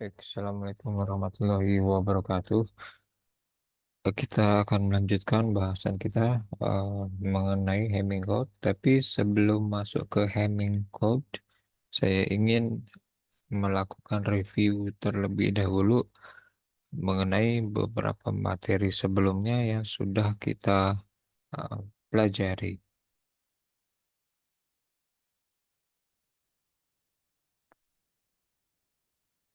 Baik, Assalamualaikum warahmatullahi wabarakatuh. Kita akan melanjutkan bahasan kita mengenai Hamming Code. Tapi sebelum masuk ke Hamming Code, saya ingin melakukan review terlebih dahulu mengenai beberapa materi sebelumnya yang sudah kita uh, pelajari.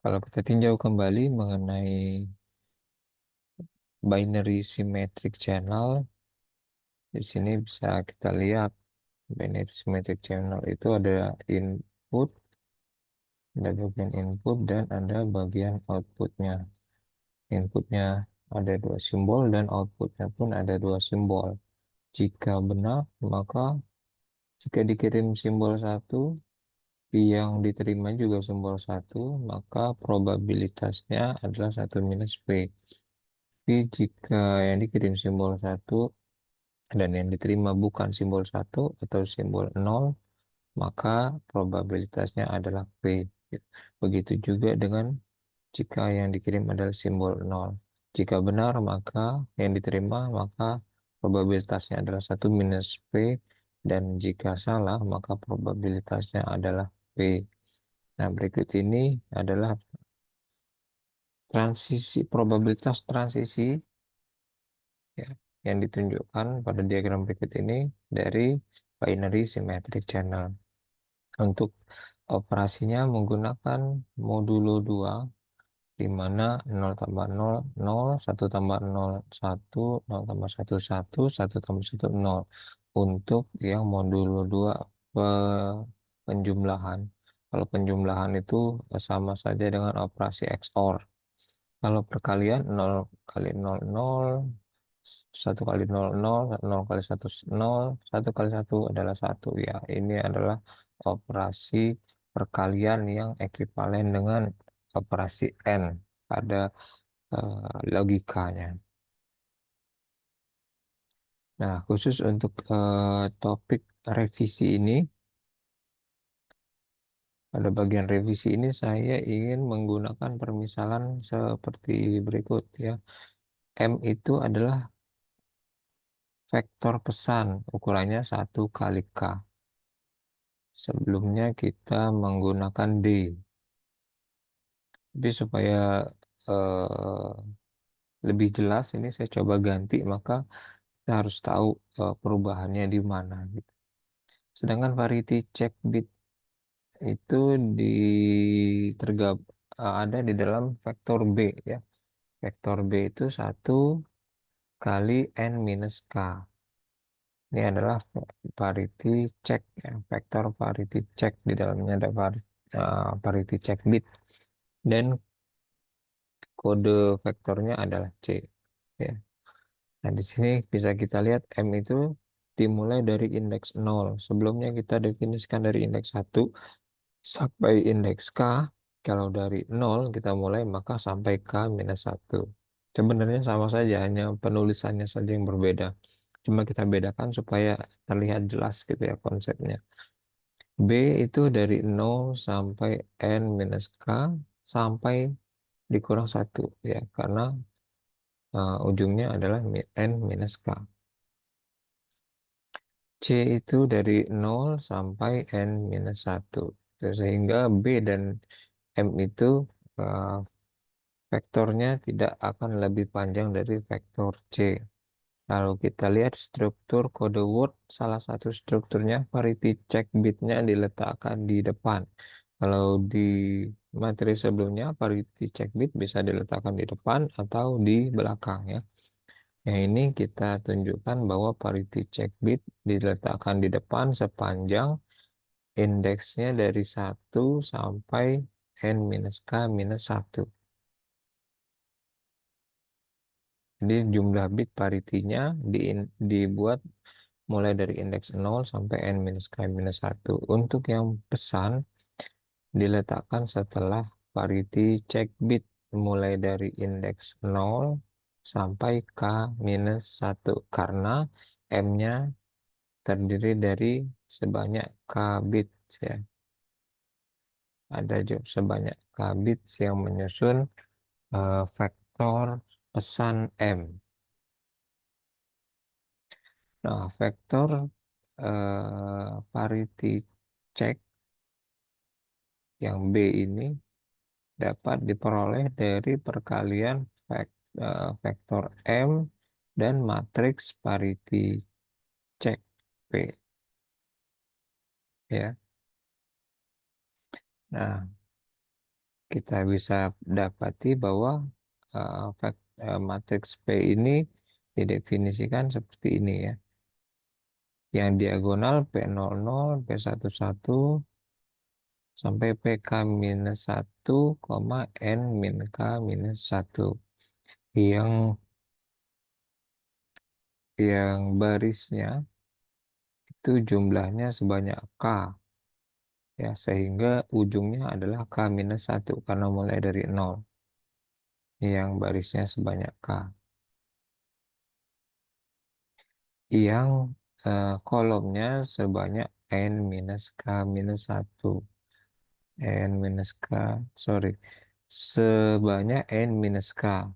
Kalau kita tinjau kembali mengenai binary symmetric channel, di sini bisa kita lihat binary symmetric channel itu ada input, ada bagian input dan ada bagian outputnya. Inputnya ada dua simbol dan outputnya pun ada dua simbol. Jika benar, maka jika dikirim simbol satu, yang diterima juga simbol satu, maka probabilitasnya adalah 1 - P. Tapi jika yang dikirim simbol satu dan yang diterima bukan simbol satu atau simbol nol, maka probabilitasnya adalah P. Begitu juga dengan jika yang dikirim adalah simbol nol. Jika benar, maka yang diterima, maka probabilitasnya adalah 1 - P. Dan jika salah, maka probabilitasnya adalah P. Nah, berikut ini adalah probabilitas transisi ya, yang ditunjukkan pada diagram berikut ini dari binary symmetric channel. Untuk operasinya menggunakan modulo 2, di mana 0 tambah 0, 0, 1 tambah 0, 1, 0 tambah 1, 1, 1 tambah 1, 0. Untuk yang modulo 2 penjumlahan. Kalau penjumlahan itu sama saja dengan operasi XOR. Kalau perkalian 0 kali 0, 0, 1 kali 0, 0, 0 kali 1, 0, 1 kali 1 adalah 1. Ya, ini adalah operasi perkalian yang ekivalen dengan operasi N pada logikanya. Nah, khusus untuk topik revisi ini, pada bagian revisi ini saya ingin menggunakan permisalan seperti berikut ya. M itu adalah vektor pesan, ukurannya 1 kali K. Sebelumnya kita menggunakan D. Tapi supaya eh, lebih jelas, ini saya coba ganti, maka kita harus tahu perubahannya di mana gitu. Sedangkan variety check bit itu di ada di dalam vektor B ya. Vektor B itu 1 kali n - K. Ini adalah parity check ya, vektor parity check, di dalamnya ada parity check bit dan kode vektornya adalah C ya. Nah, di sini bisa kita lihat M itu dimulai dari indeks 0. Sebelumnya kita definisikan dari indeks 1 sampai indeks K. Kalau dari 0 kita mulai, maka sampai K-1. Sebenarnya sama saja, hanya penulisannya saja yang berbeda. Cuma kita bedakan supaya terlihat jelas gitu ya konsepnya. B itu dari 0 sampai N-K sampai dikurang 1 ya, karena ujungnya adalah N-K. C itu dari 0 sampai N-1. Sehingga B dan M itu uh, vektornya tidak akan lebih panjang dari vektor C. Kalau kita lihat struktur kode word, salah satu strukturnya parity check bitnya diletakkan di depan. Kalau di materi sebelumnya, parity check bit bisa diletakkan di depan atau di belakang ya. Yang ini kita tunjukkan bahwa parity check bit diletakkan di depan sepanjang indeksnya dari 1 sampai N-K-1. Jadi jumlah bit paritinya dibuat mulai dari indeks 0 sampai N-K-1. Untuk yang pesan diletakkan setelah parity check bit mulai dari indeks 0 sampai K-1 karena M-nya terdiri dari sebanyak K bit ya. ada sebanyak k bits yang menyusun vektor pesan M. Nah, vektor parity check yang B ini dapat diperoleh dari perkalian vektor M dan matriks parity check P. Ya. Nah, kita bisa dapati bahwa matriks P ini didefinisikan seperti ini ya. Yang diagonal P00, P11 sampai PK minus 1, N min K minus 1. Yang barisnya itu jumlahnya sebanyak K. Ya, sehingga ujungnya adalah K minus 1 karena mulai dari 0. Yang barisnya sebanyak K. Yang kolomnya sebanyak N minus K minus 1. N minus K, sorry, sebanyak N minus K.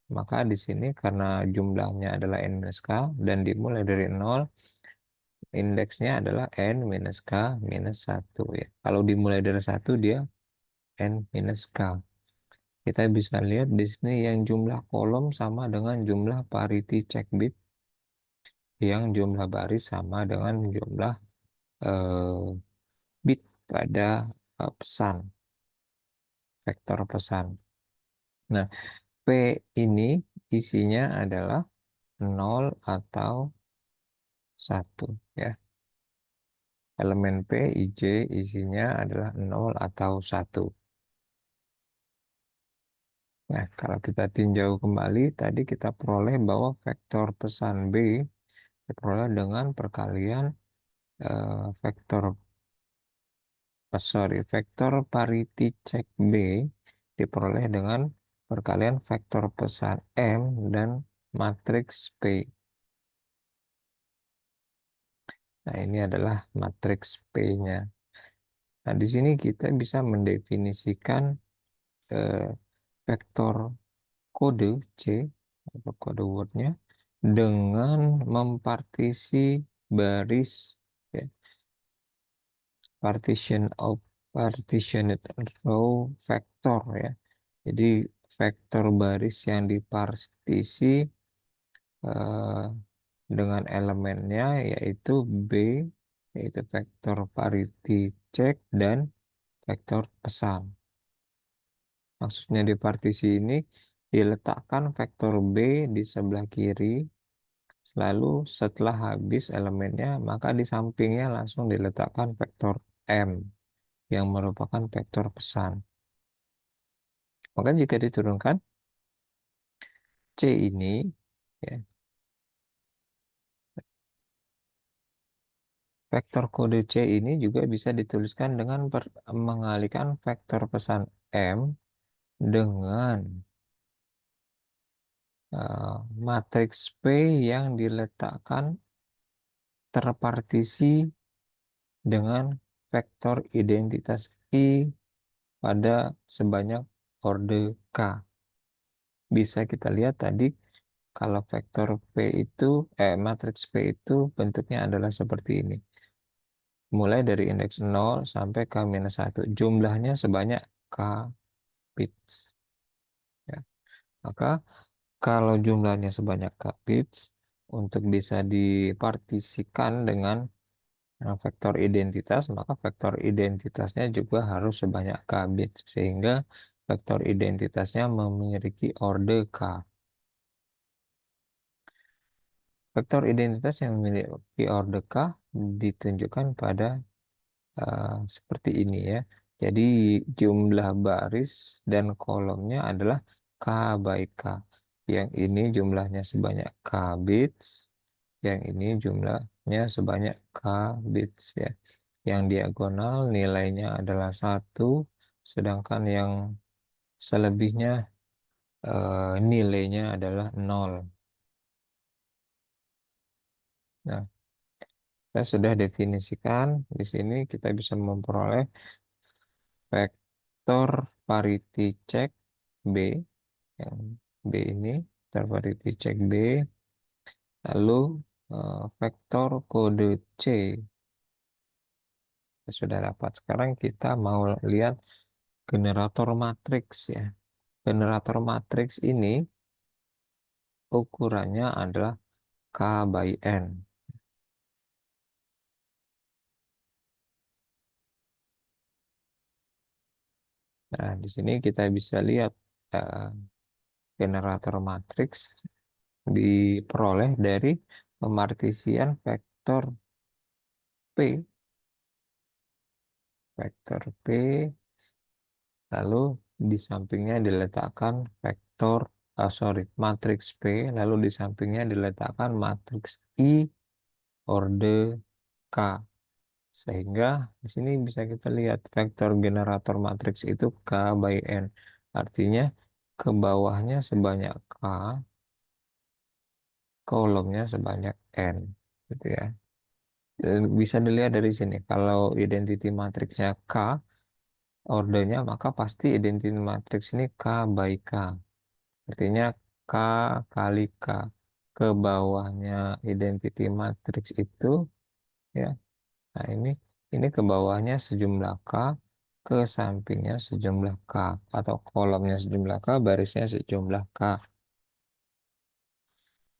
Maka di sini karena jumlahnya adalah N minus K dan dimulai dari 0, indeksnya adalah N minus K minus 1 ya. Kalau dimulai dari 1 dia N minus K. Kita bisa lihat di sini yang jumlah kolom sama dengan jumlah parity check bit, yang jumlah baris sama dengan jumlah eh, bit pada pesan, vektor pesan. Nah, P ini isinya adalah 0 atau 1 ya. Elemen P, IJ isinya adalah 0 atau 1. Nah, kalau kita tinjau kembali, tadi kita peroleh bahwa vektor pesan B diperoleh dengan perkalian vektor, vektor parity check B diperoleh dengan perkalian vektor pesan M dan matriks P. Nah, ini adalah matriks P-nya. Nah, di sini kita bisa mendefinisikan eh, vektor kode C atau kode wordnya dengan mempartisi baris ya, partitioned row vektor ya. Jadi vektor baris yang dipartisi eh, dengan elemennya yaitu B, yaitu vektor parity check dan vektor pesan. Maksudnya di partisi ini diletakkan vektor B di sebelah kiri, lalu setelah habis elemennya, maka di sampingnya langsung diletakkan vektor M yang merupakan vektor pesan. Maka jika diturunkan C ini, ya, vektor kode C ini juga bisa dituliskan dengan mengalihkan vektor pesan M dengan matriks P yang diletakkan terpartisi dengan vektor identitas I pada sebanyak orde K. Bisa kita lihat tadi kalau vektor P itu, matriks P itu bentuknya adalah seperti ini. Mulai dari indeks 0 sampai K minus 1. Jumlahnya sebanyak K bits. Ya. Maka kalau jumlahnya sebanyak K bits, untuk bisa dipartisikan dengan vektor identitas, maka vektor identitasnya juga harus sebanyak K bits, sehingga vektor identitasnya memiliki orde K. Vektor identitas yang memiliki orde K ditunjukkan pada seperti ini ya. Jadi jumlah baris dan kolomnya adalah K by K. Yang ini jumlahnya sebanyak K bits, yang ini jumlahnya sebanyak K bits ya. Yang diagonal nilainya adalah 1, sedangkan yang selebihnya nilainya adalah 0. Nah, kita sudah definisikan di sini kita bisa memperoleh vektor parity check B, yang B ini, vektor parity check B, lalu vektor kode C. Sudah dapat. Sekarang kita mau lihat generator matriks ya. Generator matriks ini ukurannya adalah K by N. Nah, di sini kita bisa lihat eh, generator matriks diperoleh dari pemartisian vektor P. Vektor P, lalu di sampingnya diletakkan vektor, matriks P, lalu di sampingnya diletakkan matriks I orde K. Sehingga di sini bisa kita lihat vektor generator matriks itu K by N. Artinya ke bawahnya sebanyak K, kolomnya sebanyak N. Gitu ya. Bisa dilihat dari sini. Kalau identity matriksnya K, ordernya, maka pasti identity matriks ini K by K. Artinya K kali K. Ke bawahnya identity matriks itu, ya. Nah, ini ke bawahnya sejumlah K, ke sampingnya sejumlah K, atau kolomnya sejumlah K, barisnya sejumlah K.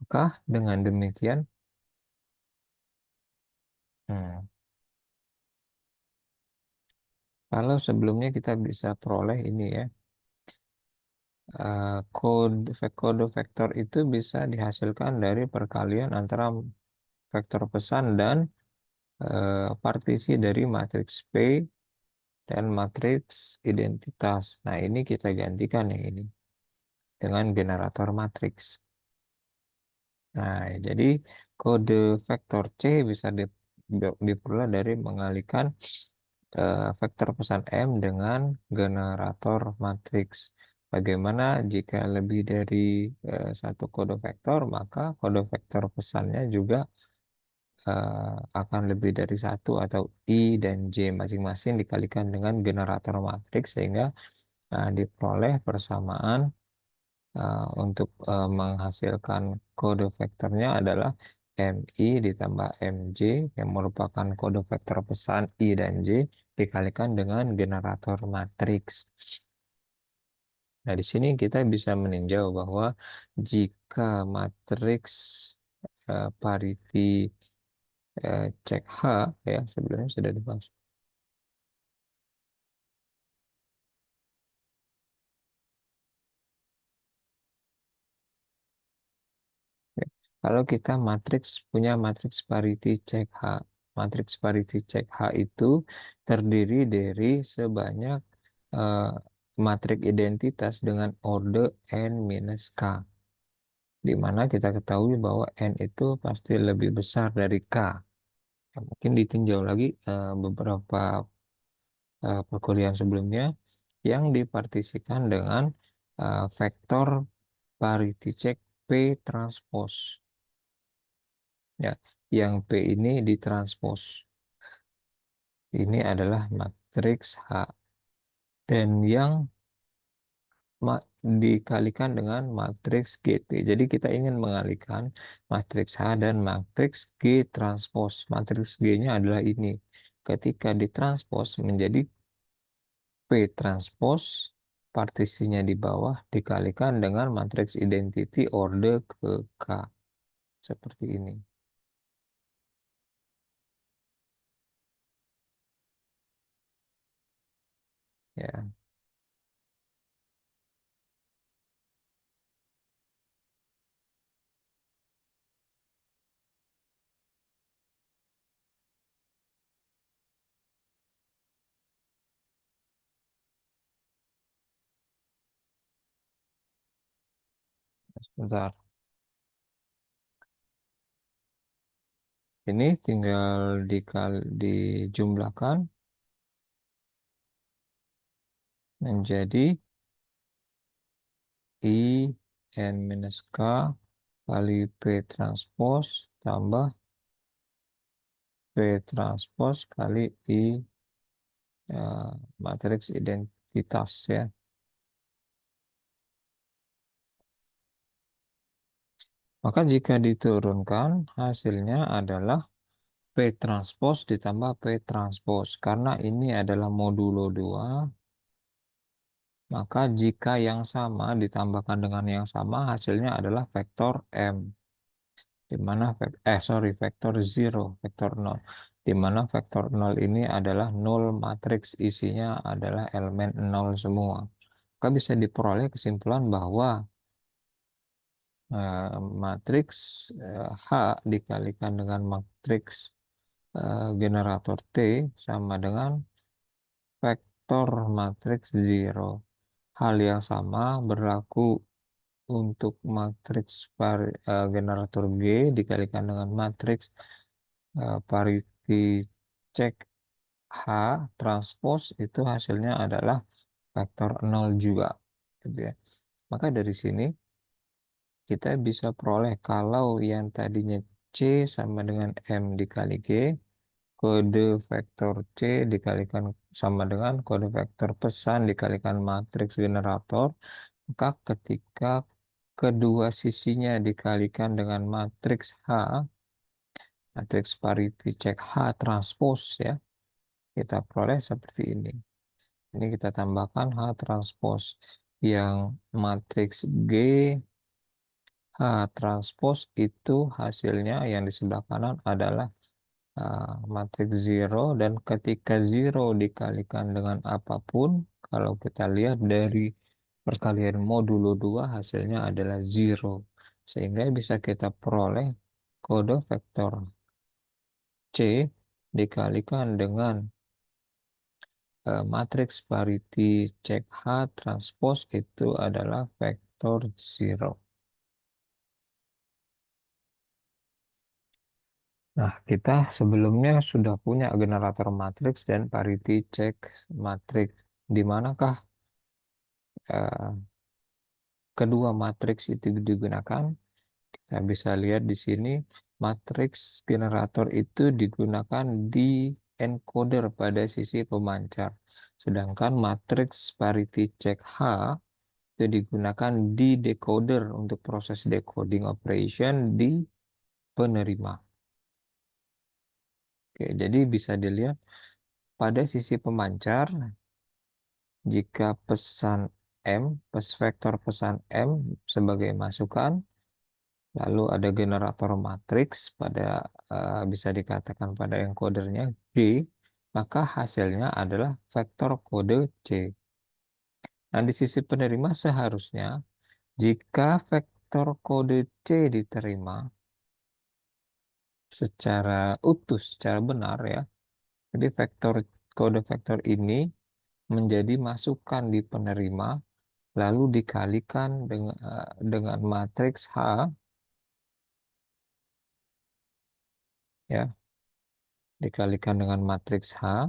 Maka dengan demikian, hmm, kalau sebelumnya kita bisa peroleh ini ya, kode vektor itu bisa dihasilkan dari perkalian antara vektor pesan dan partisi dari matriks P dan matriks identitas. Nah, ini kita gantikan yang ini dengan generator matriks. Nah, jadi kode vektor C bisa diperoleh dari mengalihkan vektor pesan M dengan generator matriks. Bagaimana jika lebih dari satu kode vektor, maka kode vektor pesannya juga akan lebih dari satu, atau I dan J masing-masing dikalikan dengan generator matriks sehingga diperoleh persamaan untuk menghasilkan kode vektornya adalah MI ditambah MJ yang merupakan kode vektor pesan I dan J dikalikan dengan generator matriks. Nah, di sini kita bisa meninjau bahwa jika matriks parity cek H, ya sebelumnya sudah dibahas. Ya. Kalau kita punya matriks parity cek H, matriks parity cek H itu terdiri dari sebanyak eh, matriks identitas dengan order n minus k, di mana kita ketahui bahwa n itu pasti lebih besar dari k. Nah, mungkin ditinjau lagi beberapa perkuliahan sebelumnya yang dipartisikan dengan vektor parity check P transpose. Ya, yang P ini ditranspos. Ini adalah matriks H. Dan yang dikalikan dengan matriks GT. Jadi kita ingin mengalihkan matriks H dan matriks G transpos. Matriks G-nya adalah ini. Ketika ditranspos menjadi P transpos, partisinya di bawah dikalikan dengan matriks identity order ke K. Seperti ini. Ya, sebentar. Ini tinggal dijumlahkan menjadi I N minus K kali P transpos tambah P transpos kali I matriks identitas ya. Maka jika diturunkan hasilnya adalah P transpose ditambah P transpose. Karena ini adalah modulo 2, maka jika yang sama ditambahkan dengan yang sama hasilnya adalah vektor M. Di mana vektor 0, vektor 0. Di mana vektor 0 ini adalah null matriks, isinya adalah elemen 0 semua. Maka bisa diperoleh kesimpulan bahwa matriks H dikalikan dengan matriks generator T sama dengan vektor matriks 0. Hal yang sama berlaku untuk matriks generator G dikalikan dengan matriks parity check H transpose, itu hasilnya adalah vektor 0 juga. Gitu ya. Maka dari sini kita bisa peroleh kalau yang tadinya C sama dengan M dikali G, kode vektor C dikalikan sama dengan kode vektor pesan dikalikan matriks generator, maka ketika kedua sisinya dikalikan dengan matriks H, matriks parity check H transpose ya, kita peroleh seperti ini. Ini kita tambahkan H transpose yang matriks G H transpose itu hasilnya yang di sebelah kanan adalah matriks 0, dan ketika 0 dikalikan dengan apapun, kalau kita lihat dari perkalian modulo 2 hasilnya adalah 0. Sehingga bisa kita peroleh kode vektor C dikalikan dengan matriks parity check H transpose itu adalah vektor 0. Nah, kita sebelumnya sudah punya generator matriks dan parity check matriks. Di manakah kedua matriks itu digunakan? Kita bisa lihat di sini, matriks generator itu digunakan di encoder pada sisi pemancar. Sedangkan matriks parity check H itu digunakan di decoder untuk proses decoding operation di penerima. Oke, jadi bisa dilihat pada sisi pemancar, jika pesan M, vektor pesan M sebagai masukan, lalu ada generator matriks pada bisa dikatakan pada encodernya G, maka hasilnya adalah vektor kode C. Nah, di sisi penerima seharusnya jika vektor kode C diterima secara utuh, secara benar ya, jadi kode vektor ini menjadi masukan di penerima, lalu dikalikan dengan matriks H ya, dikalikan dengan matriks H,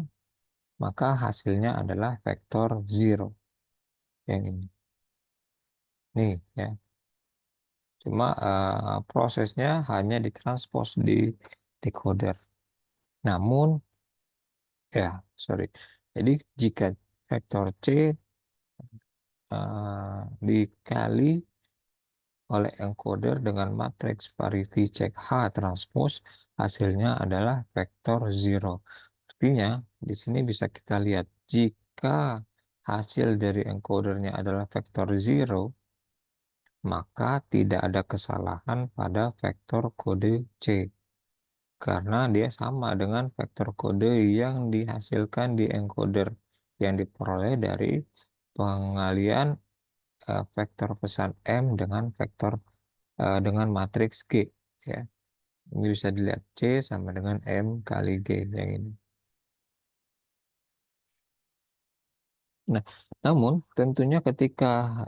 maka hasilnya adalah vektor 0 yang ini. Nih ya. Cuma prosesnya hanya ditranspos di decoder. Namun ya, sorry. Jadi jika vektor C dikali oleh encoder dengan matriks parity check H transpose, hasilnya adalah vektor 0. Artinya, di sini bisa kita lihat, jika hasil dari encodernya adalah vektor 0, maka tidak ada kesalahan pada vektor kode C. Karena dia sama dengan vektor kode yang dihasilkan di encoder, yang diperoleh dari pengalian vektor pesan M dengan dengan matriks G ya. Ini bisa dilihat C sama dengan M kali G yang ini. Nah, namun tentunya ketika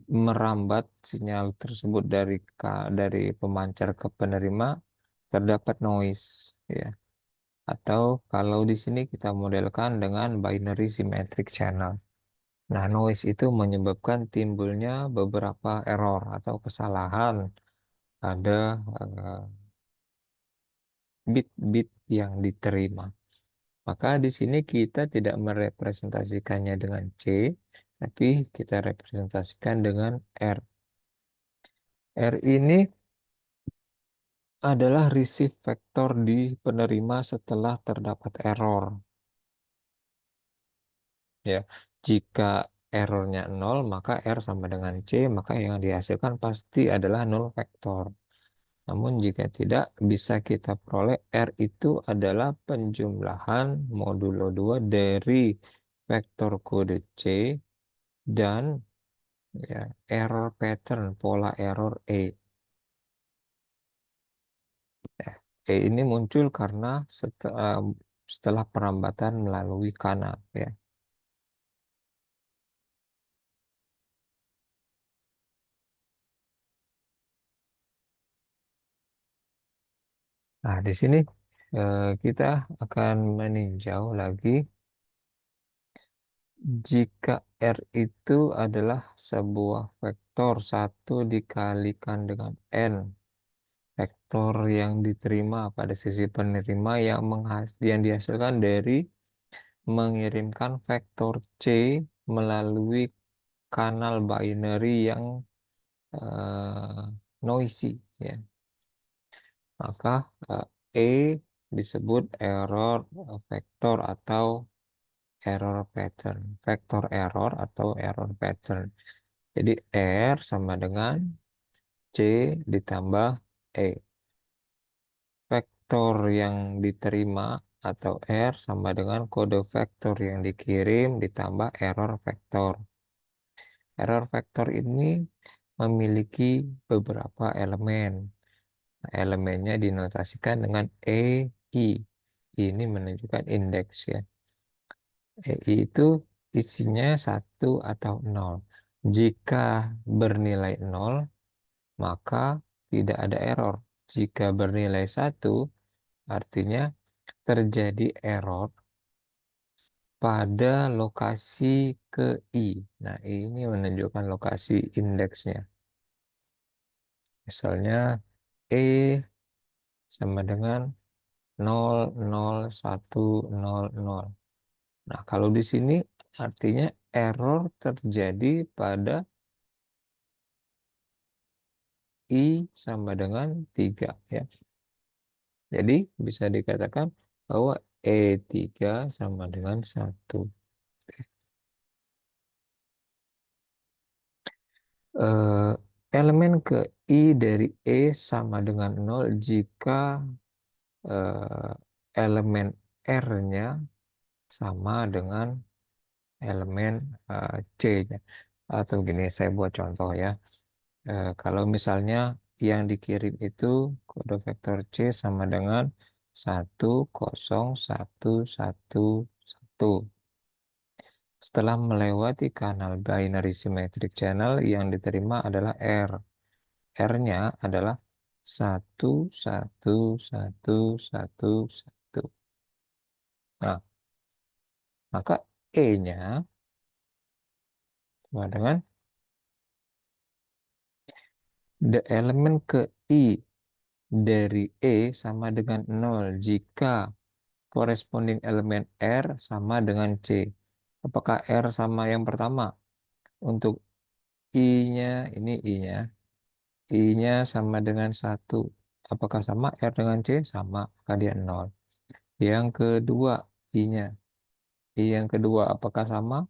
merambat sinyal tersebut dari pemancar ke penerima, terdapat noise ya. Atau kalau di sini kita modelkan dengan binary symmetric channel. Nah, noise itu menyebabkan timbulnya beberapa error atau kesalahan pada bit-bit yang diterima. Maka di sini kita tidak merepresentasikannya dengan C, tapi kita representasikan dengan R. R ini adalah receive vektor di penerima setelah terdapat error. Ya, jika errornya 0, maka R sama dengan C, maka yang dihasilkan pasti adalah 0 vektor. Namun jika tidak, bisa kita peroleh R itu adalah penjumlahan modulo 2 dari vektor kode C dan ya, error pattern, pola error E. Ya, E ini muncul karena setelah perambatan melalui kanal. Ya. Nah, di sini kita akan meninjau lagi jika R itu adalah sebuah vektor 1 dikalikan dengan N. Vektor yang diterima pada sisi penerima yang dihasilkan dari mengirimkan vektor C melalui kanal binary yang eh, noisy, ya. Maka E disebut error vektor atau error pattern, vektor error atau error pattern. Jadi R sama dengan C ditambah E. Vektor yang diterima atau R sama dengan kode vektor yang dikirim ditambah error vektor. Error vektor ini memiliki beberapa elemen. Elemennya dinotasikan dengan EI. Ini menunjukkan indeks, ya. EI itu isinya 1 atau 0. Jika bernilai 0, maka tidak ada error. Jika bernilai 1, artinya terjadi error pada lokasi ke I. Nah, ini menunjukkan lokasi indeksnya. Misalnya E sama dengan 00100. Nah, kalau di sini artinya error terjadi pada I sama dengan 3, ya. Jadi bisa dikatakan bahwa E3 sama dengan 1. Eh, elemen ke I dari E sama dengan 0 jika eh, elemen R-nya sama dengan elemen C-nya. Atau gini, saya buat contoh, ya. Kalau misalnya yang dikirim itu kode vektor C sama dengan 10111. Setelah melewati kanal binary symmetric channel, yang diterima adalah R. R-nya adalah 11111. Nah, maka E-nya sama dengan the elemen ke I dari E sama dengan 0 jika corresponding elemen R sama dengan C. Apakah R sama yang pertama? Untuk I-nya, ini I-nya. I-nya sama dengan 1. Apakah sama R dengan C? Sama, maka dia 0. Yang kedua, I-nya. I yang kedua, apakah sama?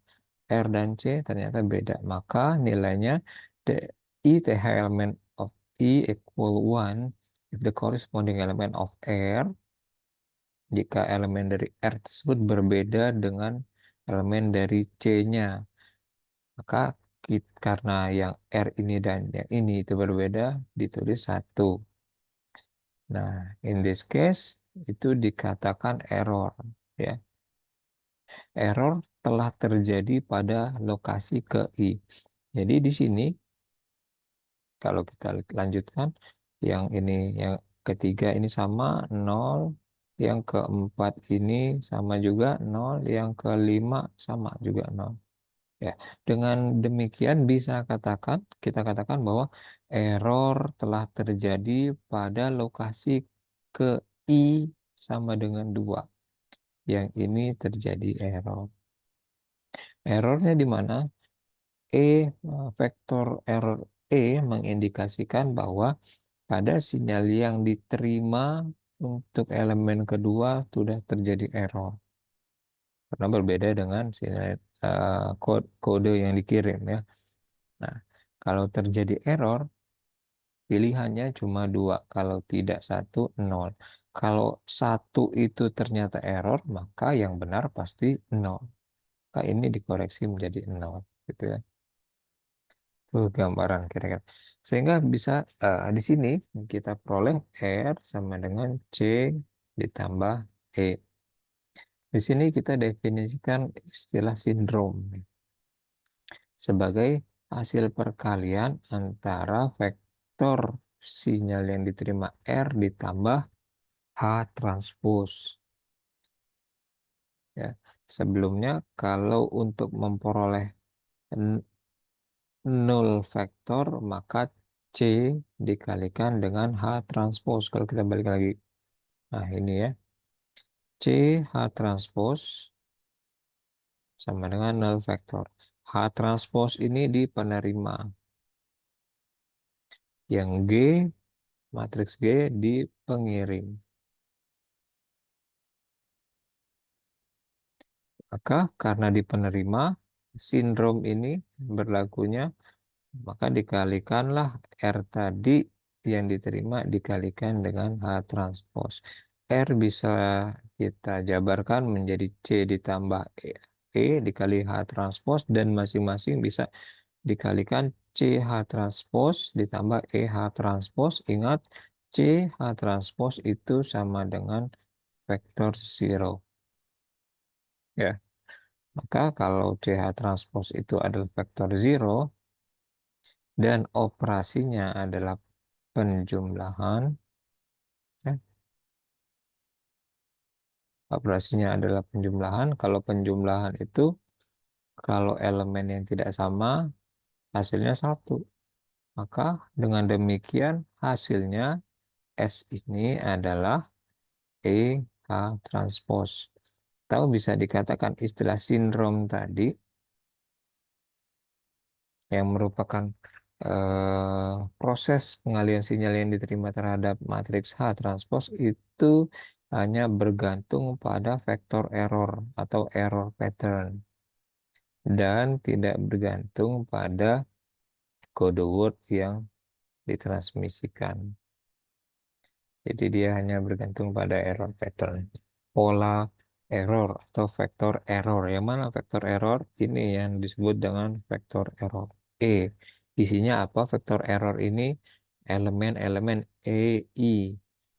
R dan C ternyata beda. Maka nilainya the ith element of I equal 1 if the corresponding element of R, jika elemen dari R tersebut berbeda dengan elemen dari C-nya. Maka karena yang R ini dan yang ini itu berbeda, ditulis 1. Nah, in this case, itu dikatakan error, ya. Error telah terjadi pada lokasi ke I. Jadi di sini, kalau kita lanjutkan, yang ini, yang ketiga ini sama 0, yang keempat ini sama juga 0, yang kelima sama juga 0. Ya, dengan demikian kita katakan bahwa error telah terjadi pada lokasi ke I sama dengan 2. yang ini terjadi error. Errornya di mana? Vektor error mengindikasikan bahwa pada sinyal yang diterima untuk elemen kedua sudah terjadi error. Karena berbeda dengan sinyal kode yang dikirim ya. Nah, kalau terjadi error, pilihannya cuma dua. Kalau tidak satu, nol. Kalau satu itu ternyata error, maka yang benar pasti nol. Maka ini dikoreksi menjadi nol, gitu ya. Itu gambaran kira-kira. Sehingga bisa di sini kita peroleh R sama dengan C ditambah E. Di sini kita definisikan istilah sindrom sebagai hasil perkalian antara vektor sinyal yang diterima R ditambah H transpose. Ya, sebelumnya kalau untuk memperoleh null vektor maka C dikalikan dengan H transpose. Kalau kita balik lagi, nah ini ya, C H transpose sama dengan null vektor. H transpose ini di penerima, yang G, matriks G di pengirim. Maka karena di penerima, sindrom ini berlakunya, maka dikalikanlah R tadi yang diterima dikalikan dengan H transpose. R bisa kita jabarkan menjadi C ditambah dikali H transpose dan masing-masing bisa dikalikan CH transpose ditambah EH transpose. Ingat, CH transpose itu sama dengan vektor zero. Ya, maka kalau CH transpose itu adalah vektor zero dan operasinya adalah penjumlahan, ya, operasinya adalah penjumlahan. Kalau penjumlahan itu, kalau elemen yang tidak sama, hasilnya satu. Maka dengan demikian hasilnya S ini adalah EH transpose. Atau bisa dikatakan istilah sindrom tadi yang merupakan proses pengalian sinyal yang diterima terhadap matriks H transpose itu hanya bergantung pada vektor error atau error pattern dan tidak bergantung pada kode word yang ditransmisikan. Jadi dia hanya bergantung pada error pattern. Pola error atau vektor error. Yang mana vektor error? Ini yang disebut dengan vektor error. E. Isinya apa vektor error ini? Elemen-elemen EI.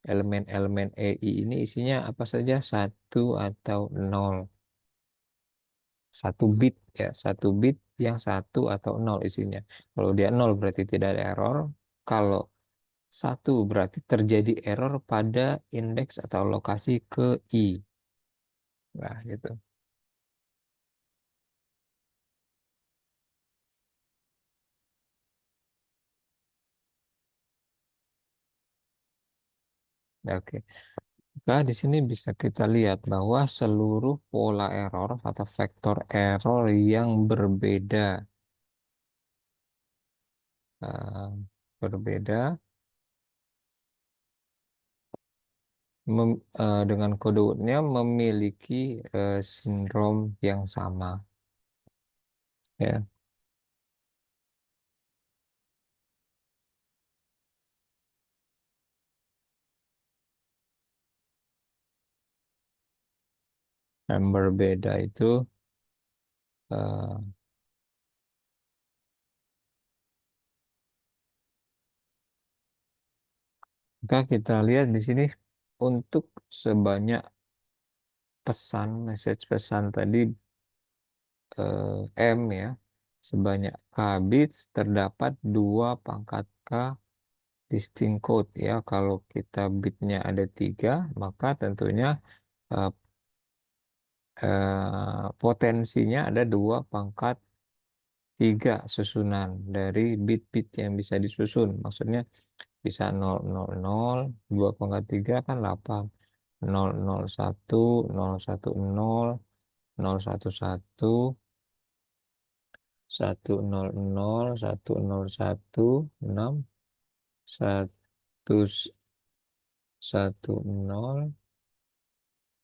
Elemen-elemen EI ini isinya apa saja? Satu atau nol. Satu bit ya. Satu bit yang satu atau nol isinya. Kalau dia nol berarti tidak ada error. Kalau satu berarti terjadi error pada indeks atau lokasi ke I. Nah, gitu. Ya, oke. Nah, di sini bisa kita lihat bahwa seluruh pola error atau vektor error yang berbeda eh, berbeda dengan kode wordnya memiliki sindrom yang sama. Ya, yang berbeda itu eh, maka kita lihat di sini untuk sebanyak pesan, message pesan tadi M ya, sebanyak K bits terdapat dua pangkat K distinct code ya. Kalau kita bitnya ada tiga, maka tentunya eh, potensinya ada dua pangkat tiga susunan dari bit-bit yang bisa disusun. Maksudnya bisa 000, 2 pangkat 3 kan 8. 001, 010, 011, 100, 101, 6, 110,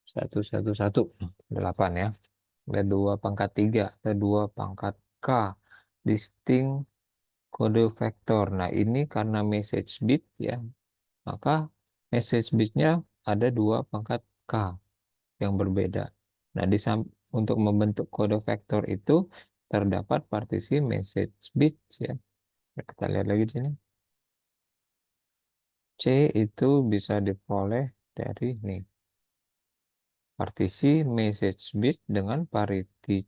111, 8 ya. Ada 2 pangkat 3, ada 2 pangkat K. Distinct kode vektor. Nah, ini karena message bit ya, maka message bitnya ada 2 pangkat K yang berbeda. Nah, untuk membentuk kode vektor itu terdapat partisi message bits ya. Nah, kita lihat lagi di sini. C itu bisa diperoleh dari nih, partisi message bit dengan parity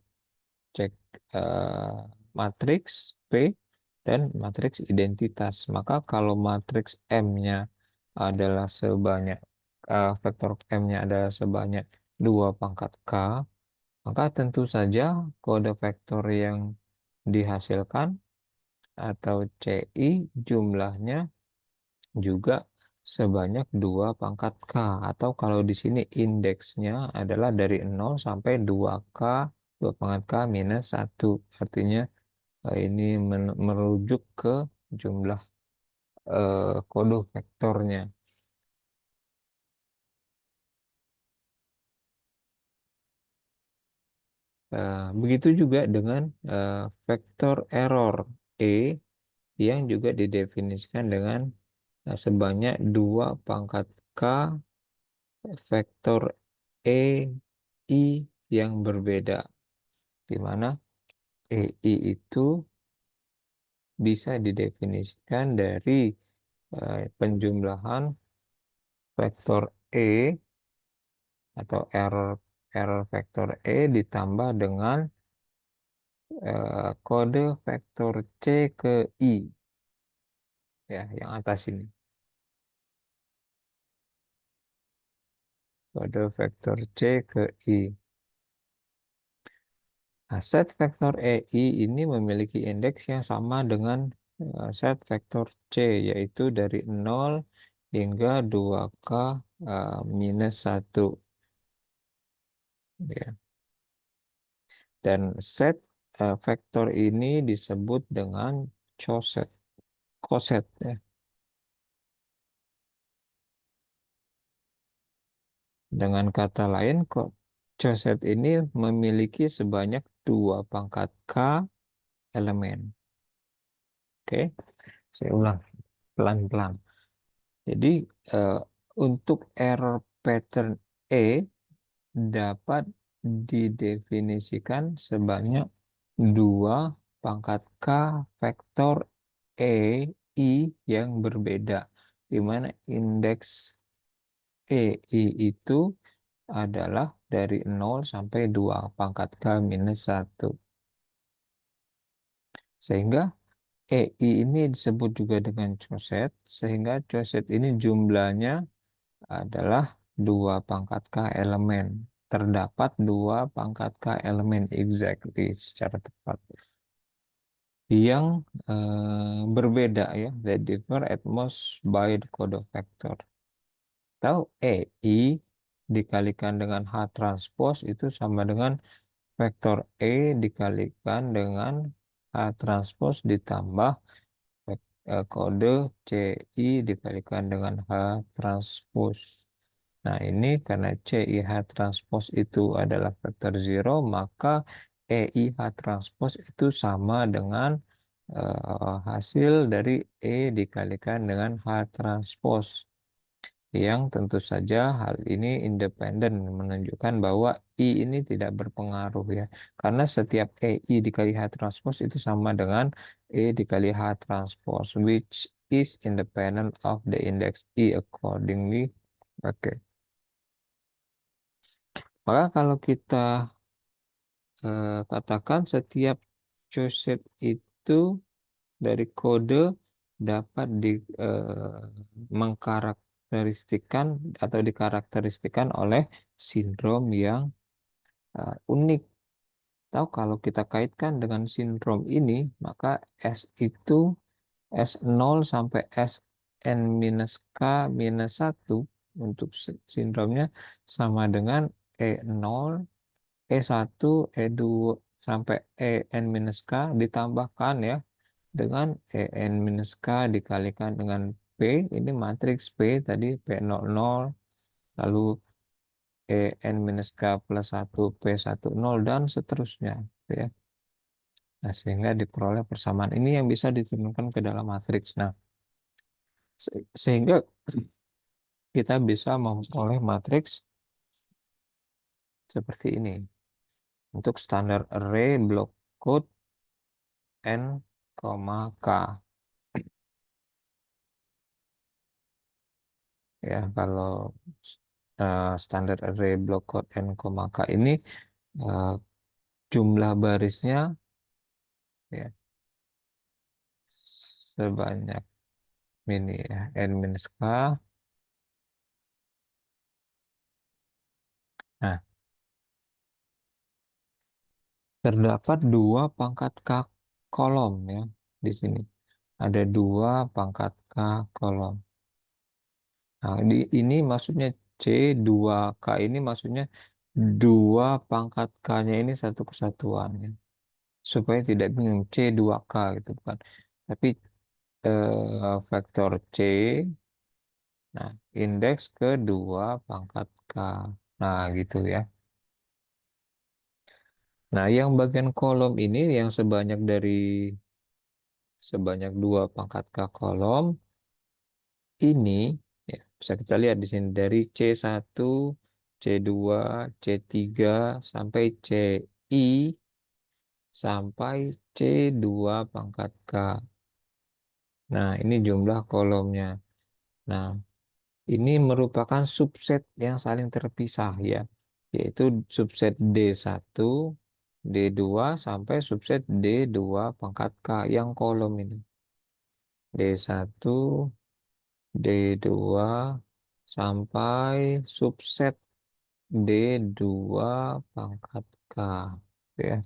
check matriks P dan matriks identitas. Maka kalau matriks M-nya adalah sebanyak vektor M-nya adalah sebanyak 2 pangkat K, maka tentu saja kode vektor yang dihasilkan atau CI jumlahnya juga sebanyak 2 pangkat K. Atau kalau di sini indeksnya adalah dari 0 sampai 2K, 2 pangkat K minus 1. Artinya ini merujuk ke jumlah kode vektornya. Begitu juga dengan vektor error E yang juga didefinisikan dengan sebanyak 2 pangkat K vektor E I yang berbeda, di mana EI itu bisa didefinisikan dari penjumlahan vektor E atau error error vektor E ditambah dengan kode vektor C ke I ya, yang atas ini. Kode vektor C ke I. Nah, set vektor EI ini memiliki indeks yang sama dengan set vektor C, yaitu dari 0 hingga 2K minus 1. Ya. Dan set vektor ini disebut dengan coset, coset ya. Dengan kata lain, coset ini memiliki sebanyak 2 pangkat K elemen. Oke, saya ulang pelan-pelan. Jadi eh, untuk error pattern E dapat didefinisikan sebanyak 2 pangkat K vektor E I yang berbeda, di mana indeks EI itu adalah dari 0 sampai 2 pangkat K minus 1. Sehingga EI ini disebut juga dengan coset, sehingga coset ini jumlahnya adalah 2 pangkat K elemen. Terdapat 2 pangkat K elemen exactly secara tepat. Yang berbeda ya, that differ at most by the code vector. Tahu EI dikalikan dengan H transpose itu sama dengan vektor E dikalikan dengan H transpose ditambah kode CI dikalikan dengan H transpose. Nah, ini karena CIH transpose itu adalah vektor 0, maka EIH transpose itu sama dengan hasil dari E dikalikan dengan H transpose. Yang tentu saja hal ini independen, menunjukkan bahwa I ini tidak berpengaruh ya. Karena setiap EI dikali H transpose itu sama dengan E dikali H transpose, which is independent of the index I accordingly. Oke. Maka kalau kita katakan setiap choset itu dari kode dapat mengkarakteristikan atau dikarakteristikan oleh sindrom yang unik. Tahu kalau kita kaitkan dengan sindrom ini, maka S itu S0 sampai Sn minus K minus 1 untuk sindromnya sama dengan E0, E1, E2 sampai En-K ditambahkan ya dengan En-K dikalikan dengan P, ini matriks P tadi P00, lalu En-K plus 1, P10, dan seterusnya. Gitu ya. Nah, sehingga diperoleh persamaan ini yang bisa diturunkan ke dalam matriks. Nah, sehingga kita bisa memperoleh matriks seperti ini. Untuk standar array block code N, K. Ya, kalau standar array block code N, K ini eh, jumlah barisnya ya sebanyak ini ya N minus K. Nah, terdapat dua pangkat K kolom ya di sini. Ada dua pangkat K kolom. Nah, ini maksudnya C2K ini maksudnya dua pangkat K-nya ini satu kesatuan ya. Supaya tidak bingung C2K gitu bukan. Tapi vektor C, nah indeks kedua pangkat K. Nah gitu ya. Nah yang bagian kolom ini yang sebanyak dua pangkat K kolom ini ya, bisa kita lihat di sini dari C1, C2, C3 sampai CI sampai C2 pangkat K. Nah, ini jumlah kolomnya. Nah, ini merupakan subset yang saling terpisah ya, yaitu subset D1, D2 sampai subset D2 pangkat K yang kolom ini. D1, D2 sampai subset D2 pangkat K. Gitu ya.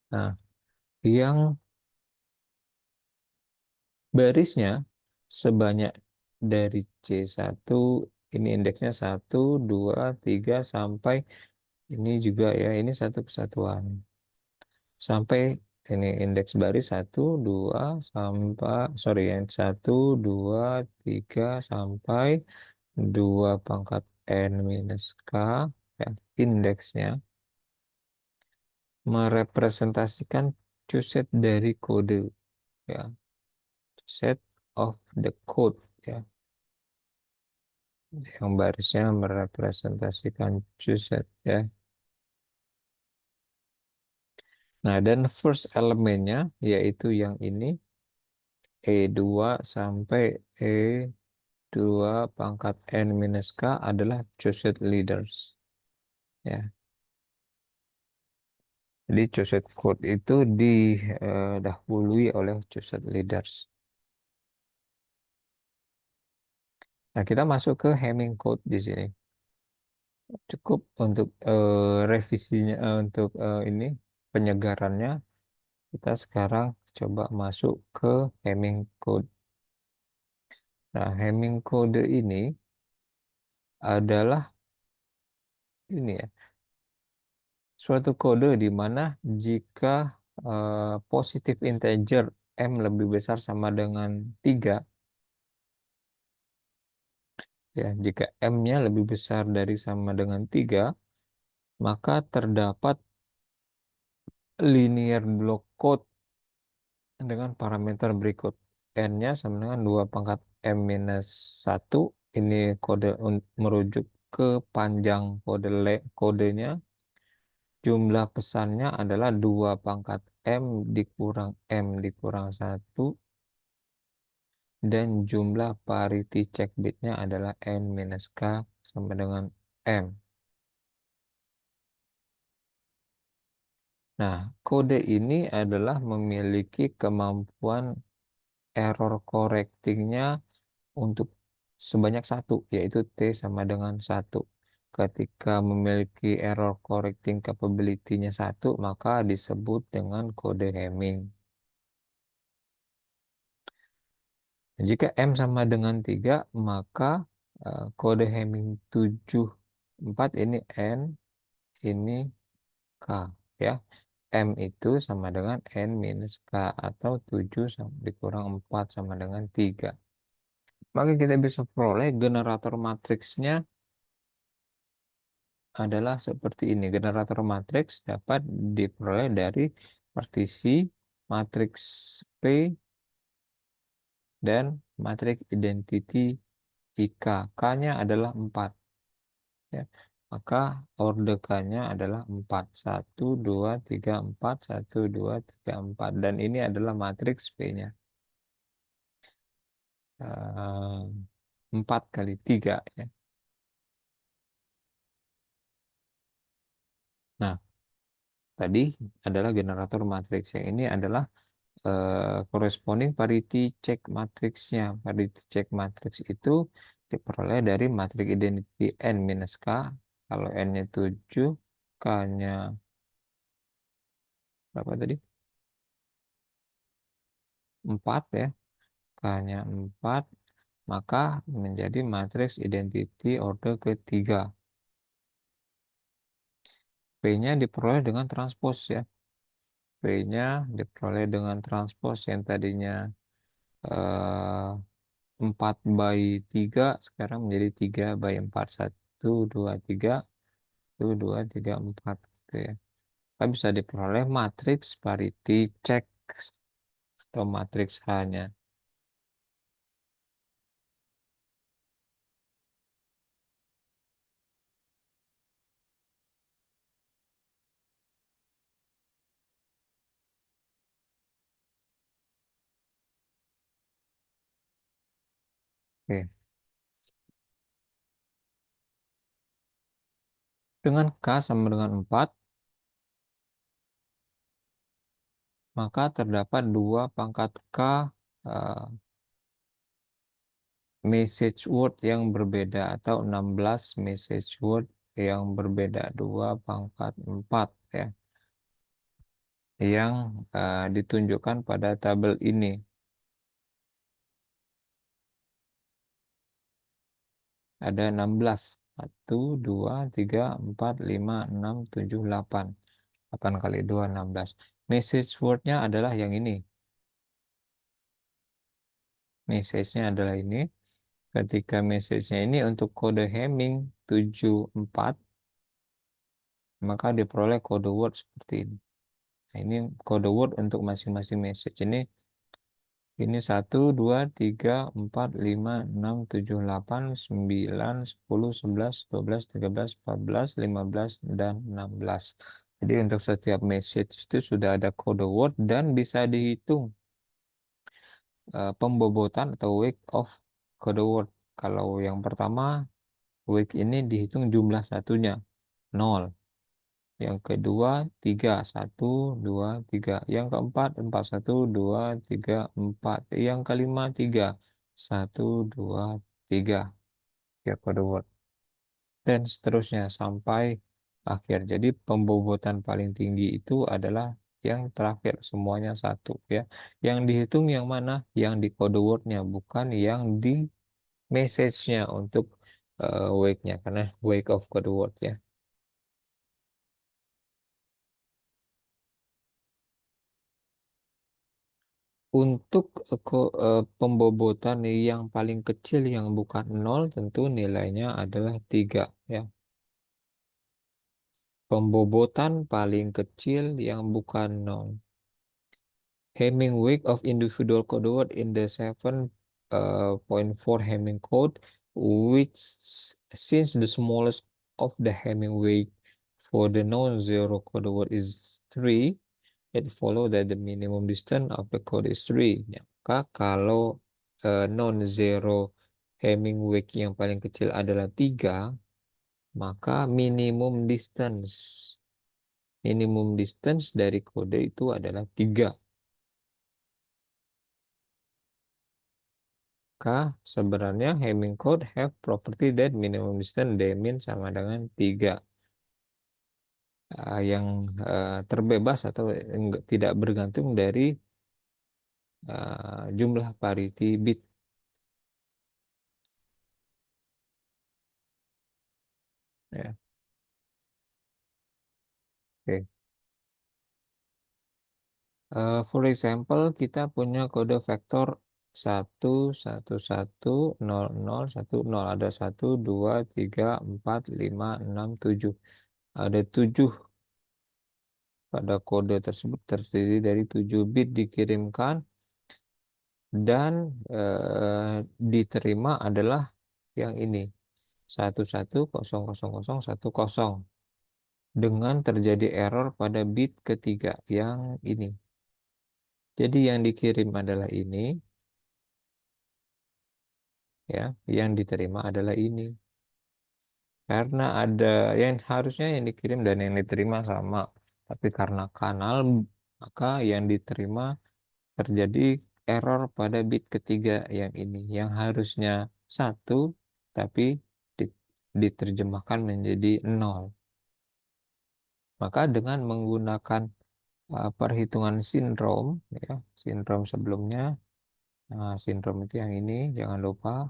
Nah, yang barisnya sebanyak dari C1, ini indeksnya 1, 2, 3 sampai ini juga ya, ini satu kesatuan. Sampai ini indeks baris 1, 2 sampai, sorry, yang 1, 2, 3 sampai 2 pangkat N minus K, ya, indeksnya merepresentasikan set dari kode, ya, set of the code, ya, yang barisnya merepresentasikan set ya. Nah, dan first elemennya yaitu yang ini E2 sampai E2 pangkat N minus K adalah choosed leaders. Ya. Jadi choosed code itu didahului oleh choosed leaders. Nah, kita masuk ke Hamming code di sini. Cukup untuk revisinya, untuk ini penyegarannya. Kita sekarang coba masuk ke Hamming code. Nah, Hamming code ini adalah ini ya, suatu kode di mana jika positif integer M lebih besar sama dengan 3, ya, jika M-nya lebih besar dari sama dengan 3, maka terdapat linear block code dengan parameter berikut. N-nya sama dengan 2 pangkat M minus 1. Ini kode merujuk ke panjang kodenya. Jumlah pesannya adalah 2 pangkat M dikurang M dikurang 1. Dan jumlah parity check bitnya adalah N minus K sama dengan M. Nah, kode ini adalah memiliki kemampuan error correctingnya untuk sebanyak satu, yaitu T sama dengan 1. Ketika memiliki error correcting capability-nya 1, maka disebut dengan kode Hamming. Jika M sama dengan 3, maka kode Hamming 74 ini N, ini K. Ya. M itu sama dengan N minus K, atau 7 dikurang 4 sama dengan 3. Maka kita bisa peroleh generator matriksnya adalah seperti ini. Generator matriks dapat diperoleh dari partisi matriks P dan matriks identity IK. K-nya adalah 4. Ya. Maka order K-nya adalah 4. 1, 2, 3, 4. 1, 2, 3, 4. Dan ini adalah matriks P-nya. 4 kali 3. Ya. Nah, tadi adalah generator matriks. Yang ini adalah corresponding parity check matriksnya. Parity check matriks itu diperoleh dari matriks identity N minus K. Kalau N-nya 7, K-nya berapa tadi? 4 ya. K-nya 4, maka menjadi matriks identity order ketiga. P-nya diperoleh dengan transpose ya. P-nya diperoleh dengan transpose yang tadinya eh, 4 by 3 sekarang menjadi 3 by 4. 1, 2, 3, 1, 2, 3, 4 gitu ya. Kita bisa diperoleh matriks parity check atau matriks H-nya. Oke. Dengan K sama dengan 4, maka terdapat 2 pangkat K eh, message word yang berbeda, atau 16 message word yang berbeda. 2 pangkat 4 ya, yang ditunjukkan pada tabel ini. Ada 16. 1, 2, 3, 4, 5, 6, 7, 8. 8 kali 2, 16. Message word-nya adalah yang ini. Message-nya adalah ini. Ketika message-nya ini untuk kode Hamming 74, maka diperoleh kode word seperti ini. Nah, ini kode word untuk masing-masing message. Ini 1, 2, 3, 4, 5, 6, 7, 8, 9, 10, 11, 12, 13, 14, 15, dan 16. Jadi untuk setiap message itu sudah ada kode word dan bisa dihitung pembobotan atau weight of kode word. Kalau yang pertama, weight ini dihitung jumlah satunya, 0. Yang kedua, 3. 1, 2, 3. Yang keempat, 4. 1, 2, 3, 4. Yang kelima, 3. 1, 2, 3. Ya, kode word. Dan seterusnya sampai akhir. Jadi pembobotan paling tinggi itu adalah yang terakhir. Semuanya 1 ya. Yang dihitung yang mana? Yang di kode wordnya, bukan yang di message-nya untuk weight-nya. Karena weight of kode word ya. Untuk pembobotan yang paling kecil yang bukan 0, tentu nilainya adalah 3 ya. Pembobotan paling kecil yang bukan 0. Hamming weight of individual code word in the 7.4 Hamming code, which since the smallest of the Hamming weight for the non-zero code word is 3, it follow that the minimum distance of the code is 3. Ya, maka kalau non-zero Hamming weight yang paling kecil adalah 3, maka minimum distance dari kode itu adalah 3. Maka sebenarnya Hamming code have property that minimum distance demin sama dengan 3. Yang terbebas atau tidak bergantung dari jumlah parity bit. Ya. Oke. For example, kita punya kode vektor 1, 1, 1, 0, 0, 1, 0. Ada 1, 2, 3, 4, 5, 6, 7. Ada 7 pada kode tersebut terdiri dari 7 bit dikirimkan dan diterima adalah yang ini 11000010 dengan terjadi error pada bit ketiga yang ini. Jadi yang dikirim adalah ini, ya, yang diterima adalah ini. Karena ada yang harusnya yang dikirim dan yang diterima sama, tapi karena kanal maka yang diterima terjadi error pada bit ketiga yang ini, yang harusnya 1 tapi diterjemahkan menjadi 0. Maka dengan menggunakan perhitungan sindrom, ya, sindrom sebelumnya, nah, sindrom itu yang ini, jangan lupa.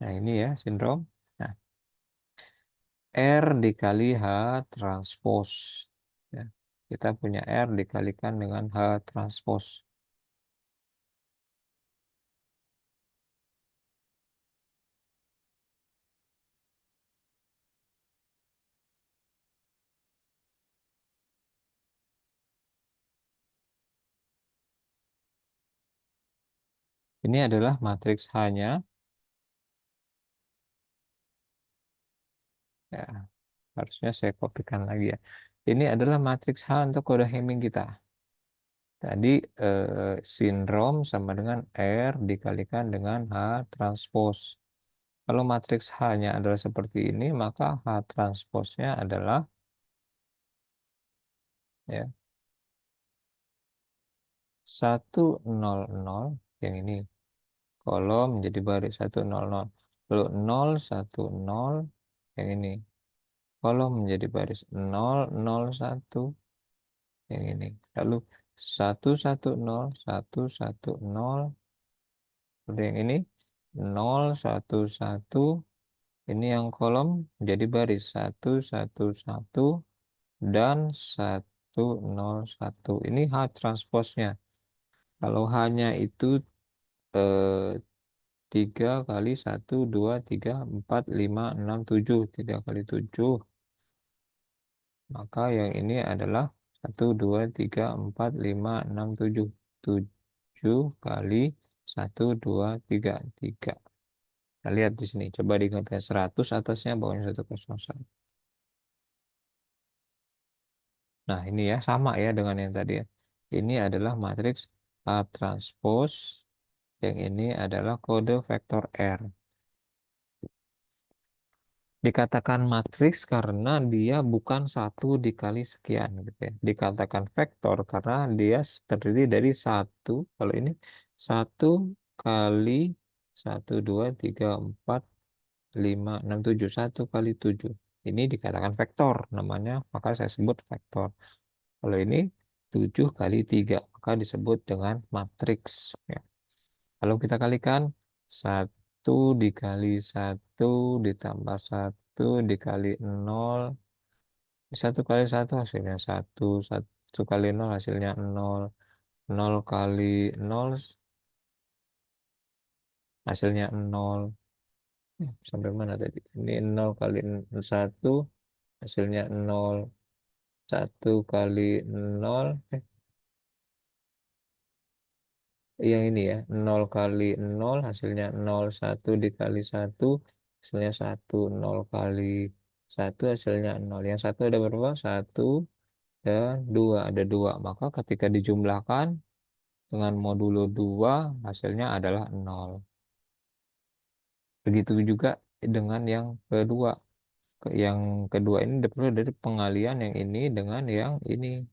Nah, ini ya sindrom. Nah, R dikali H transpose. Ya, kita punya R dikalikan dengan H transpose. Ini adalah matriks H-nya. Ya, harusnya saya kopikan lagi ya. Ini adalah matriks H untuk kode Hamming kita. Tadi sindrom sama dengan R dikalikan dengan H transpose. Kalau matriks H-nya adalah seperti ini, maka H transposnya adalah, ya, 100 yang ini. Kolom menjadi baris 100. Lalu 010 yang ini. Kolom menjadi baris 001 yang ini. Lalu 110 110. Lalu yang ini 011. Ini yang kolom menjadi baris 111 dan 101. Ini H transposnya. Kalau H-nya itu eh, 3 kali 1, 2, 3, 4, 5, 6, 7. 3 kali 7. Maka yang ini adalah 1, 2, 3, 4, 5, 6, 7. 7 kali 1, 2, 3, 3. Kita lihat di sini. Coba diganti 100 atasnya, bawahnya 101. Nah, ini ya sama ya dengan yang tadi ya. Ini adalah matriks A transpose. Yang ini adalah kode vektor R. Dikatakan matriks karena dia bukan 1 dikali sekian gitu ya. Dikatakan vektor karena dia terdiri dari 1. Kalau ini 1 kali 1, 2, 3, 4, 5, 6, 7. 1 kali 7. Ini dikatakan vektor namanya, maka saya sebut vektor. Kalau ini 7 kali 3, maka disebut dengan matriks. Ya. Kalau kita kalikan 1 dikali 1 ditambah 1 dikali 0. 1 kali 1 hasilnya 1. 1 kali 0 hasilnya 0. 0 kali 0 hasilnya 0. Sampai mana tadi? Ini 0 kali 1 hasilnya 0. 1 kali 0. Yang ini ya, 0 kali 0 hasilnya 0. 1 dikali 1 hasilnya 1. 0 kali 1 hasilnya 0. Yang satu ada berapa? 1 dan 2. Ada 2. Maka ketika dijumlahkan dengan modulo 2 hasilnya adalah 0. Begitu juga dengan yang kedua. Yang kedua ini diperoleh dari pengalian yang ini dengan yang ini.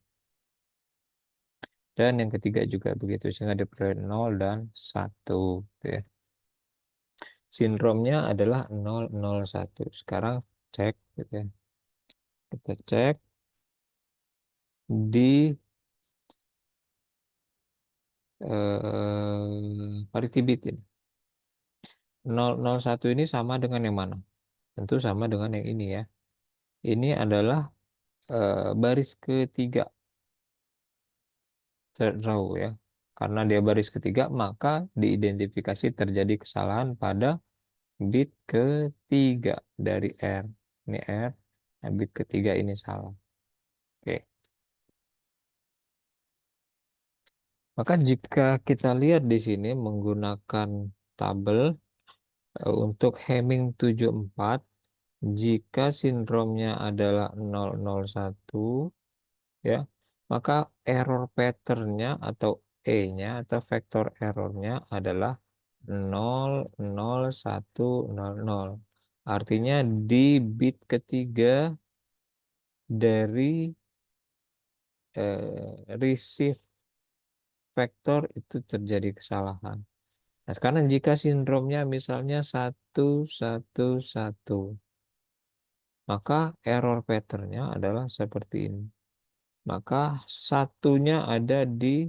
Dan yang ketiga juga begitu, sehingga diperoleh 0 dan 1. Gitu ya. Sindromnya adalah 001. Sekarang cek gitu ya. Kita cek di parity bit ini. 001 ini sama dengan yang mana? Tentu sama dengan yang ini ya. Ini adalah baris ketiga third row ya. Karena dia baris ketiga, maka diidentifikasi terjadi kesalahan pada bit ketiga dari R. Ini R, nah bit ketiga ini salah. Oke. Maka jika kita lihat di sini menggunakan tabel untuk Hamming 74, jika sindromnya adalah 001 ya, maka error patternnya atau E-nya atau vektor errornya adalah 00100. Artinya di bit ketiga dari receive vektor itu terjadi kesalahan. Nah, sekarang jika sindromnya misalnya 111, maka error patternnya adalah seperti ini. Maka satunya ada di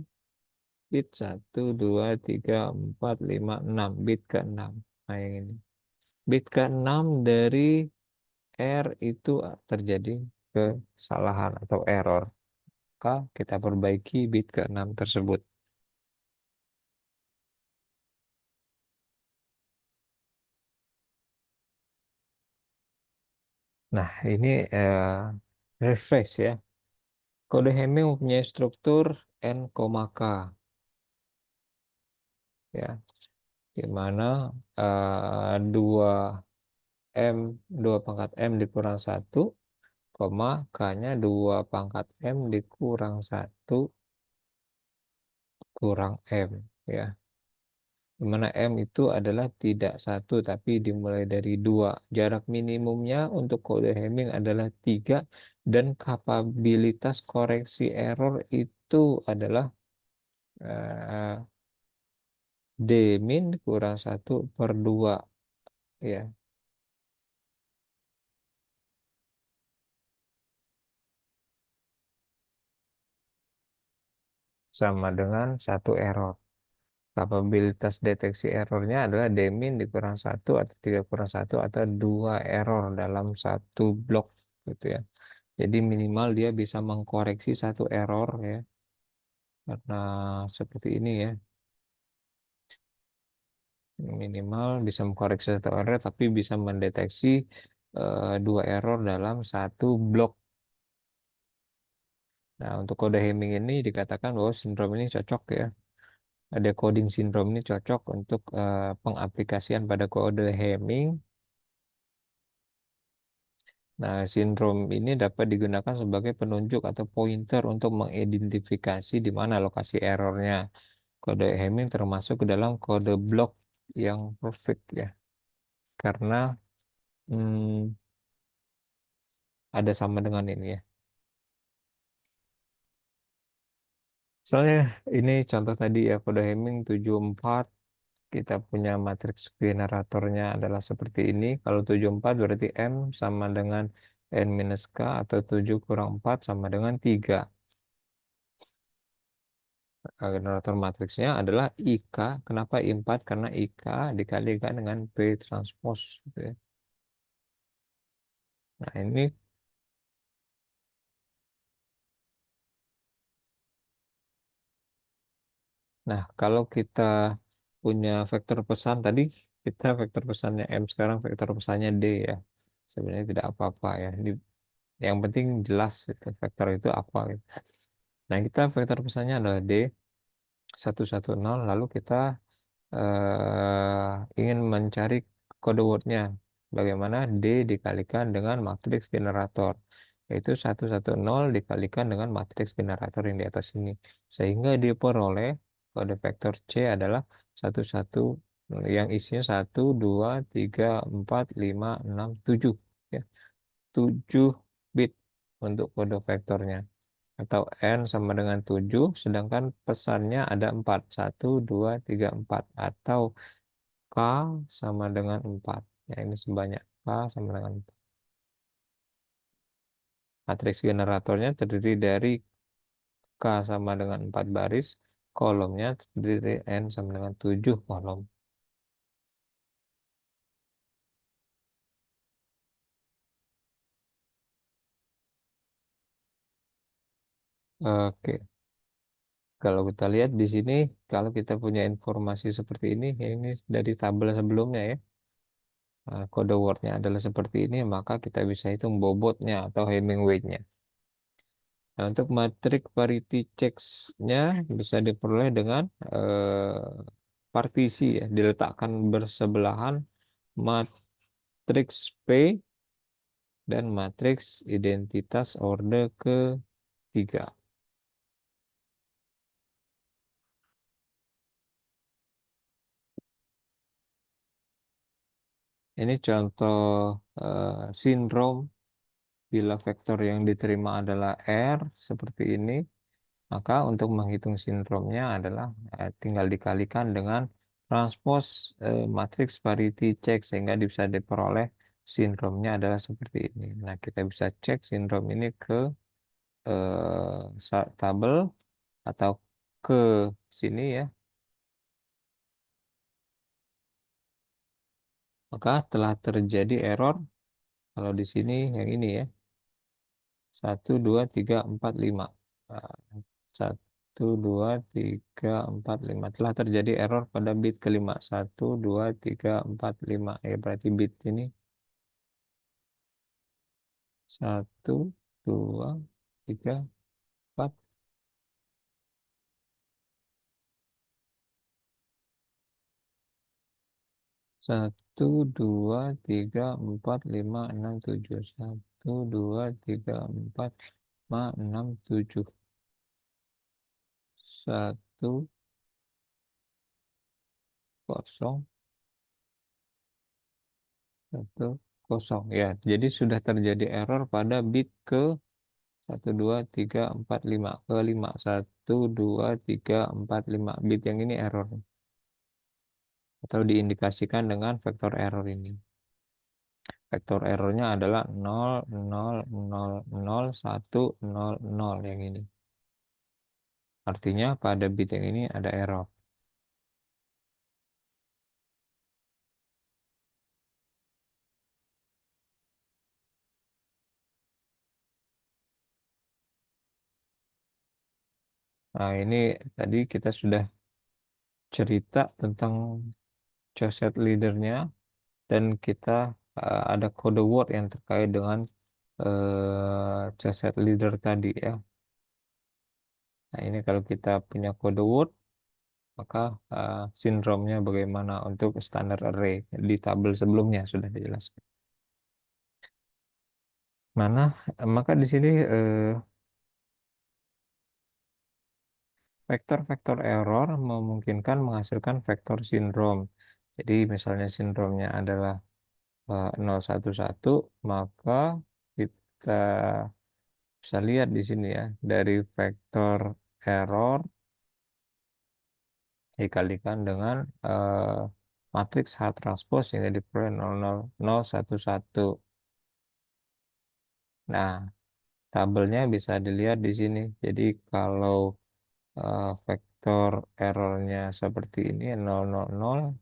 bit 1, 2, 3, 4, 5, 6, bit ke-6. Nah, yang ini. Bit ke-6 dari R itu terjadi kesalahan atau error. Maka kita perbaiki bit ke-6 tersebut. Nah, ini refresh ya. Kode Hamming mempunyai struktur N, K ya, di mana 2 M, 2 pangkat M dikurang 1, K-nya 2 pangkat M dikurang 1 kurang M ya. Di mana M itu adalah tidak 1 tapi dimulai dari 2. Jarak minimumnya untuk kode Hamming adalah 3 dan kapabilitas koreksi error itu adalah eh, D min kurang 1/2 ya, sama dengan 1 error. Kapabilitas deteksi errornya adalah D min dikurang 1 atau 3 kurang 1 atau 2 error dalam satu blok gitu ya. Jadi minimal dia bisa mengkoreksi 1 error ya. Karena seperti ini ya. Minimal bisa mengkoreksi 1 error tapi bisa mendeteksi 2 error dalam satu blok. Nah, untuk kode Hamming ini dikatakan bahwa sindrom ini cocok ya. Ada coding sindrom ini cocok untuk pengaplikasian pada kode Hamming. Nah, sindrom ini dapat digunakan sebagai penunjuk atau pointer untuk mengidentifikasi di mana lokasi errornya. Kode Hamming termasuk ke dalam kode blok yang perfect ya. Karena hmm, ada sama dengan ini ya. Misalnya ini contoh tadi ya, kode Hamming 74, kita punya matriks generatornya adalah seperti ini. Kalau 74 berarti M sama dengan N minus K atau 7 kurang 4 sama dengan 3. Generator matriksnya adalah IK. Kenapa I4? Karena IK dikalikan dengan P transpose gitu ya. Nah, ini kalau kita punya vektor pesan tadi, kita vektor pesannya M, sekarang vektor pesannya D ya. Sebenarnya tidak apa-apa ya. Yang penting jelas itu vektor itu apa gitu. Nah, kita vektor pesannya adalah D 110, lalu kita ingin mencari kode wordnya. Bagaimana D dikalikan dengan matriks generator, yaitu 110 dikalikan dengan matriks generator yang di atas ini. Sehingga diperoleh kode vektor C adalah 11 yang isinya 1, 2, 3, 4, 5, 6, 7. Ya. 7 bit untuk kode vektornya. Atau N sama dengan 7, sedangkan pesannya ada 4. 1, 2, 3, 4. Atau K sama dengan 4. Ya, ini sebanyak K sama dengan 4. Matriks generatornya terdiri dari K sama dengan 4 baris, kolomnya terdiri dari N sama dengan 7 kolom. Oke, kalau kita lihat di sini, kalau kita punya informasi seperti ini dari tabel sebelumnya ya, kode wordnya adalah seperti ini, maka kita bisa hitung bobotnya atau Hemingway-nya. Nah, untuk matrik parity checks-nya bisa diperoleh dengan partisi ya, diletakkan bersebelahan matriks P dan matriks identitas orde ketiga. Ini contoh sindrom bila vektor yang diterima adalah R seperti ini, maka untuk menghitung sindromnya adalah tinggal dikalikan dengan transpose matriks parity check sehingga bisa diperoleh sindromnya adalah seperti ini. Nah, kita bisa cek sindrom ini ke tabel atau ke sini ya. Maka telah terjadi error kalau di sini yang ini ya. 1, 2, 3, 4, 5. Nah, 1, 2, 3, 4, 5 telah terjadi error pada bit kelima. 1, 2, 3, 4, 5 ya, berarti bit ini 1, 2, 3, 4. 1, 2, 3, 4, 5, 6, 7. 1, 2, 3, 4, 5, 6, 7. 1, 0, 1, 0 ya. Jadi sudah terjadi error pada bit ke 1, 2, 3, 4, 5 ke 5. 1, 2, 3, 4, 5 bit yang ini error atau diindikasikan dengan vektor error ini. Vektor errornya adalah 0, 0, 0, 0, 1, 0, 0 yang ini. Artinya pada bit yang ini ada error. Nah, ini tadi kita sudah cerita tentang choset leadernya dan kita ada kode word yang terkait dengan choset leader tadi ya. Nah, ini kalau kita punya kode word, maka sindromnya bagaimana untuk standar array di tabel sebelumnya sudah dijelaskan. Mana? Maka di sini vektor-vektor error memungkinkan menghasilkan vektor sindrom. Jadi misalnya sindromnya adalah 0, 1, 1, maka kita bisa lihat di sini ya, dari vektor error dikalikan dengan matriks H transpose yang diperoleh 0, 0, 0, 1, 1. Nah, tabelnya bisa dilihat di sini. Jadi kalau vektor errornya seperti ini 0, 0, 0,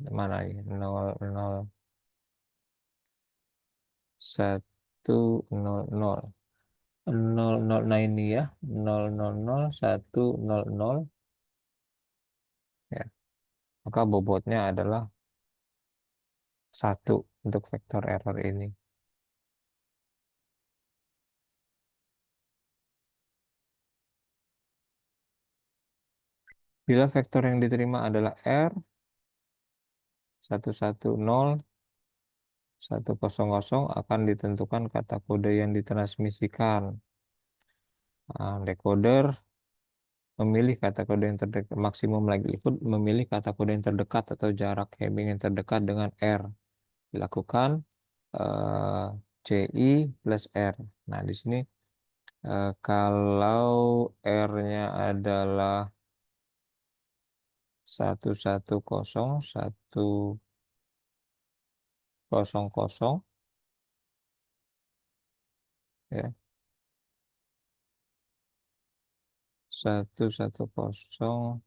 mana ini 0, 0, 1, 0, 0, 0, nah ini ya 0, 0, 0, 1, 0, 0 ya, maka bobotnya adalah 1 untuk vektor error ini. Bila vektor yang diterima adalah R 1, 1, 0, 1, 0, 0 akan ditentukan kata kode yang ditransmisikan. Nah, decoder memilih kata kode yang terdekat, maksimum likelihood memilih kata kode yang terdekat atau jarak Hamming yang terdekat dengan R. Dilakukan eh, CI plus R. Nah, di sini kalau R-nya adalah 1, 1, 0, 1, 0, 0 ya, 1, 1, 0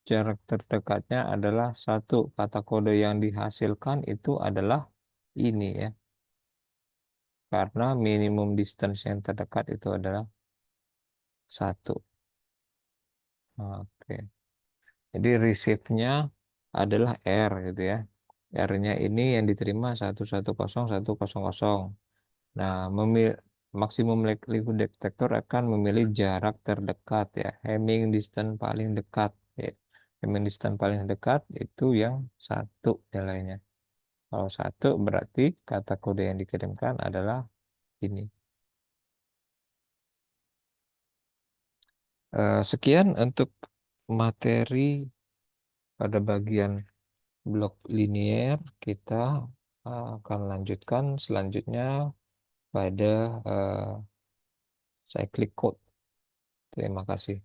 jarak terdekatnya adalah 1. Kata kode yang dihasilkan itu adalah ini ya. karena minimum distance yang terdekat itu adalah 1. Oke. Jadi receive-nya adalah R gitu ya. R-nya ini yang diterima 110 100. Nah, maksimum likelihood detector akan memilih jarak terdekat ya, Hamming distance paling dekat ya. Hamming distance paling dekat itu yang 1 nilainya. Kalau 1 berarti kata kode yang dikirimkan adalah ini. Sekian untuk materi pada bagian blok linier. Kita akan lanjutkan selanjutnya pada cyclic code. Terima kasih.